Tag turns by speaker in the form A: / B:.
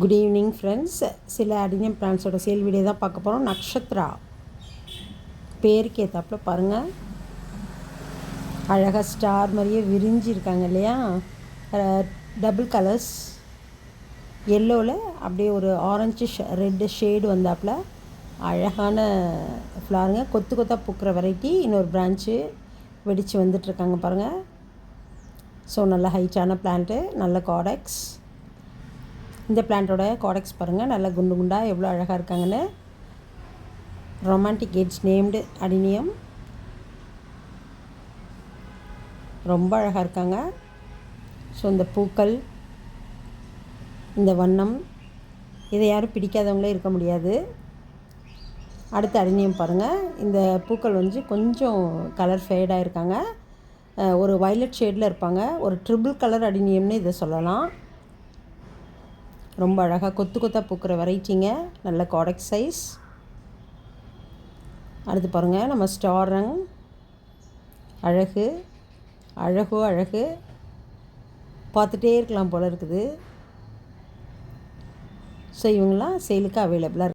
A: Good evening friends. சில adenium பிளான்ஸோட sale video தான் பார்க்க போகிறோம். நக்ஷத்ரா பேருக்கு ஏற்றாப்புல பாருங்கள், அழகாக ஸ்டார் மாதிரியே விரிஞ்சு இருக்காங்க இல்லையா. டபுள் கலர்ஸ், எல்லோவில் அப்படியே ஒரு ஆரஞ்சு ரெட்டு ஷேடு வந்தாப்புல அழகான ஃப்ளாருங்க. கொத்து கொத்தாக பூக்கிற வெரைட்டி. இன்னொரு பிரான்ச்சு வெடித்து வந்துட்டுருக்காங்க பாருங்கள். ஸோ நல்ல ஹைட்டான பிளான்ட்டு, நல்ல காடெக்ஸ். இந்த பிளான்ட்டோட காடெக்ஸ் பாருங்கள், நல்ல குண்டு குண்டாக எவ்வளோ அழகாக இருக்காங்கன்னு. ரொமான்டிக் எட்ஜ் நேம்டு அடினியம், ரொம்ப அழகாக இருக்காங்க. ஸோ இந்த பூக்கள், இந்த வண்ணம், இதை யாரும் பிடிக்காதவங்களே இருக்க முடியாது. அடுத்த அடினியம் பாருங்கள். இந்த பூக்கள் வந்து கொஞ்சம் கலர் ஃபேடாக இருக்காங்க, ஒரு வயலட் ஷேடில் இருப்பாங்க. ஒரு ட்ரிபிள் கலர் அடினியம்னு இதை சொல்லலாம். ரொம்ப அழகாக கொத்து கொத்தாக பூக்கிற வெரைட்டிங்க, நல்ல காடெக்ஸ் சைஸ். அடுத்து பாருங்கள், நம்ம ஸ்டார் ரங் அழகு, அழகோ அழகு, பார்த்துட்டே இருக்கலாம் போல் இருக்குது. ஸோ இவங்களாம் சேலுக்கு அவைலபிளாக இருக்குது.